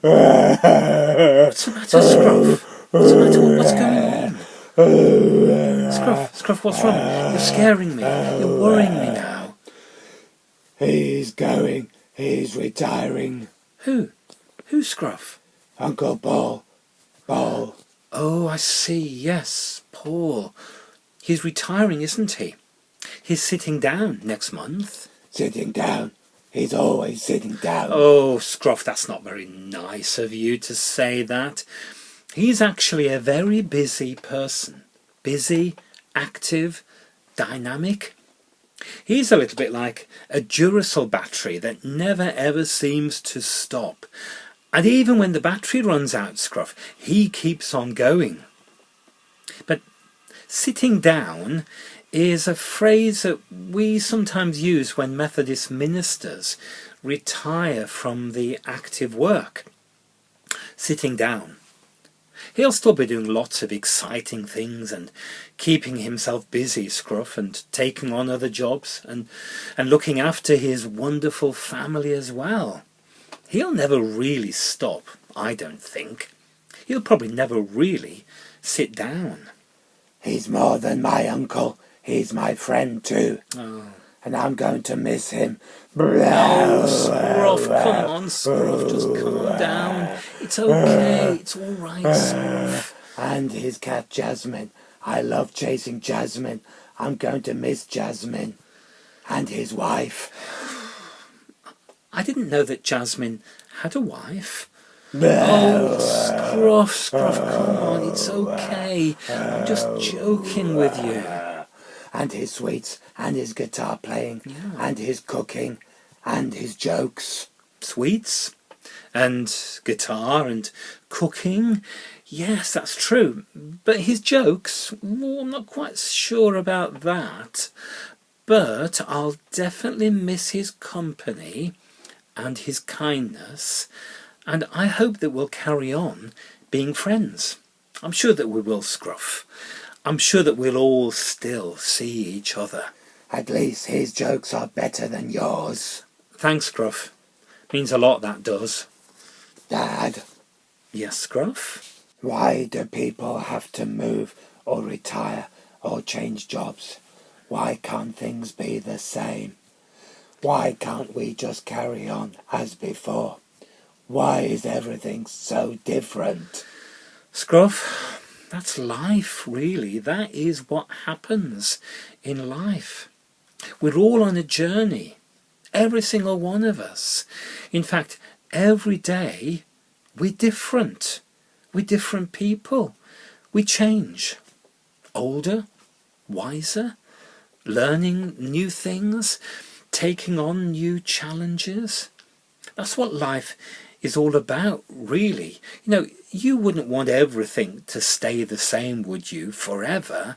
What's the matter, Scruff? What's the matter? What's going on? Scruff, what's wrong? You're scaring me. You're worrying me now. He's going. He's retiring. Who? Who, Scruff? Uncle Paul. Paul. Oh, I see. Yes, Paul. He's retiring, isn't he? He's sitting down next month. Sitting down? He's always sitting down. Oh, Scruff, that's not very nice of you to say that. He's actually a very busy person. Busy, active, dynamic. He's a little bit like a Duracell battery that never ever seems to stop. And even when the battery runs out, Scruff, he keeps on going. But sitting down is a phrase that we sometimes use when Methodist ministers retire from the active work. Sitting down. He'll still be doing lots of exciting things and keeping himself busy, Scruff, and taking on other jobs and looking after his wonderful family as well. He'll never really stop, I don't think. He'll probably never really sit down. He's more than my uncle. He's my friend too. Oh. And I'm going to miss him. Oh, Scruff, come on, Scruff, just calm down. It's okay, it's all right, Scruff. And his cat Jasmine. I love chasing Jasmine. I'm going to miss Jasmine. And his wife. I didn't know that Jasmine had a wife. Oh, Scruff, come on, it's okay. I'm just joking with you. And his sweets, and his guitar playing, and his cooking, and his jokes. Sweets, and guitar, and cooking. Yes, that's true. But his jokes, well, I'm not quite sure about that. But I'll definitely miss his company and his kindness, and I hope that we'll carry on being friends. I'm sure that we will, Scruff. I'm sure that we'll all still see each other. At least his jokes are better than yours. Thanks, Scruff. Means a lot, that does. Dad. Yes, Scruff? Why do people have to move or retire or change jobs? Why can't things be the same? Why can't we just carry on as before? Why is everything so different? Scruff, that's life, really. That is what happens in life. We're all on a journey. Every single one of us. In fact, every day we're different. We're different people. We change. Older, wiser, learning new things, taking on new challenges. That's what life is all about, really. You know, you wouldn't want everything to stay the same, would you, forever?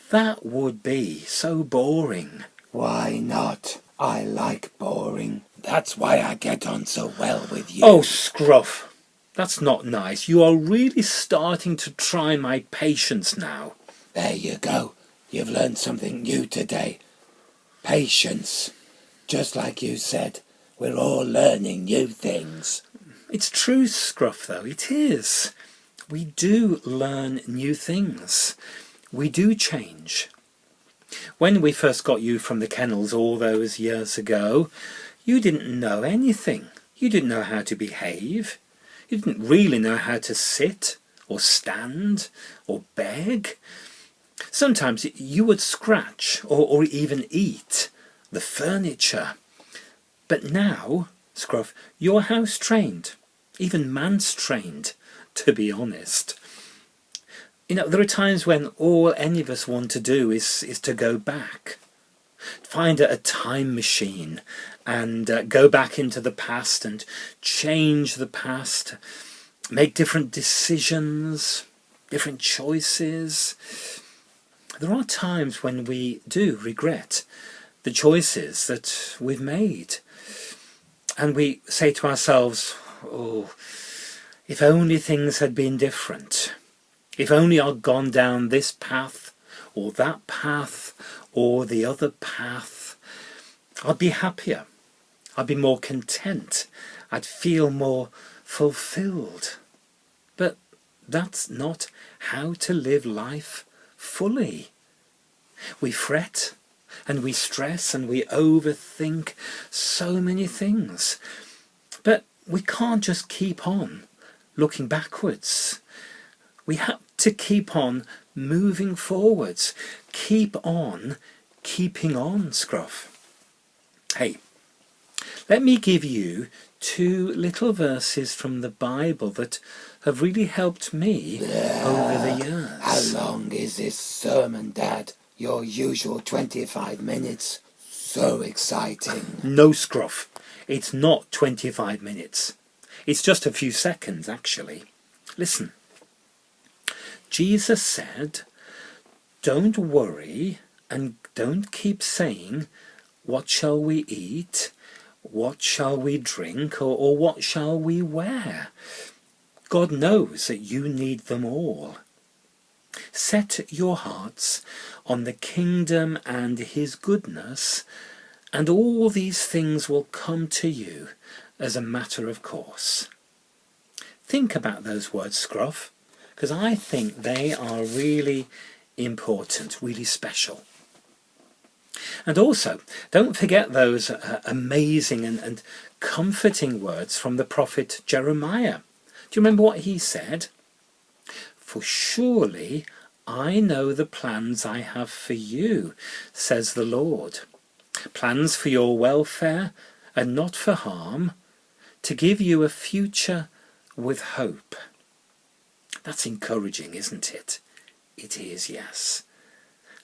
That would be so boring. Why not? I like boring. That's why I get on so well with you. Oh, Scruff, that's not nice. You are really starting to try my patience now. There you go. You've learned something new today. Patience. Just like you said, we're all learning new things. It's true, Scruff, though. It is. We do learn new things. We do change. When we first got you from the kennels all those years ago, you didn't know anything. You didn't know how to behave. You didn't really know how to sit or stand or beg. Sometimes you would scratch or even eat the furniture. But now, Scruff, you're house trained, even man's trained, to be honest. You know, there are times when all any of us want to do is to go back. Find a time machine and go back into the past and change the past. Make different decisions, different choices. There are times when we do regret the choices that we've made. And we say to ourselves, oh, if only things had been different. If only I'd gone down this path, or that path, or the other path, I'd be happier. I'd be more content. I'd feel more fulfilled. But that's not how to live life fully. We fret and we stress and we overthink so many things. But we can't just keep on looking backwards. We have to keep on moving forwards. Keep on keeping on, Scruff. Hey, let me give you 2 little verses from the Bible that have really helped me over the years. How long is this sermon, Dad? Your usual 25 minutes. So exciting. No, Scruff, it's not 25 minutes. It's just a few seconds, actually. Listen. Jesus said, don't worry and don't keep saying, what shall we eat? What shall we drink? Or what shall we wear? God knows that you need them all. Set your hearts on the kingdom and his goodness, and all these things will come to you as a matter of course. Think about those words, Scruff, because I think they are really important, really special. And also, don't forget those amazing and comforting words from the prophet Jeremiah. Do you remember what he said? For surely I know the plans I have for you, says the Lord. Plans for your welfare and not for harm, to give you a future with hope. That's encouraging, isn't it? It is, yes.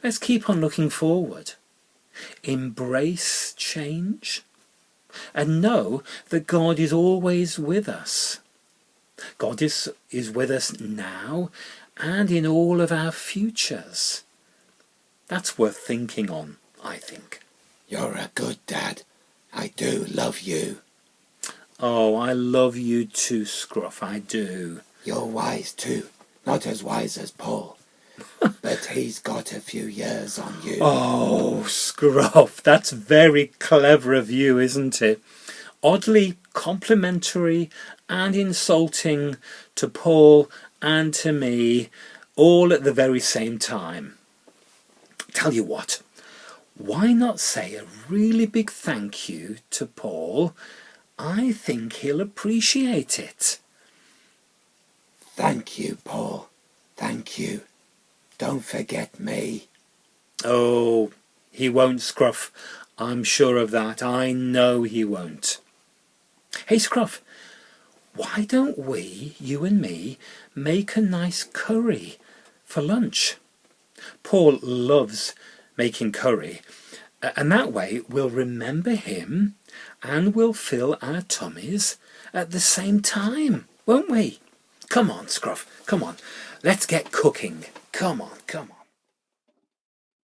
Let's keep on looking forward. Embrace change and know that God is always with us. God is with us now and in all of our futures. That's worth thinking on, I think. You're a good dad. I do love you. Oh, I love you too, Scruff, I do. You're wise too. Not as wise as Paul. But he's got a few years on you. Oh, Scruff, that's very clever of you, isn't it? Oddly complimentary and insulting to Paul and to me, all at the very same time. Tell you what, why not say a really big thank you to Paul? I think he'll appreciate it. Thank you, Paul. Thank you. Don't forget me. Oh, he won't, Scruff. I'm sure of that. I know he won't. Hey, Scruff, why don't we, you and me, make a nice curry for lunch? Paul loves making curry, and that way we'll remember him and we'll fill our tummies at the same time, won't we? Come on, Scruff, come on. Let's get cooking. Come on, come on.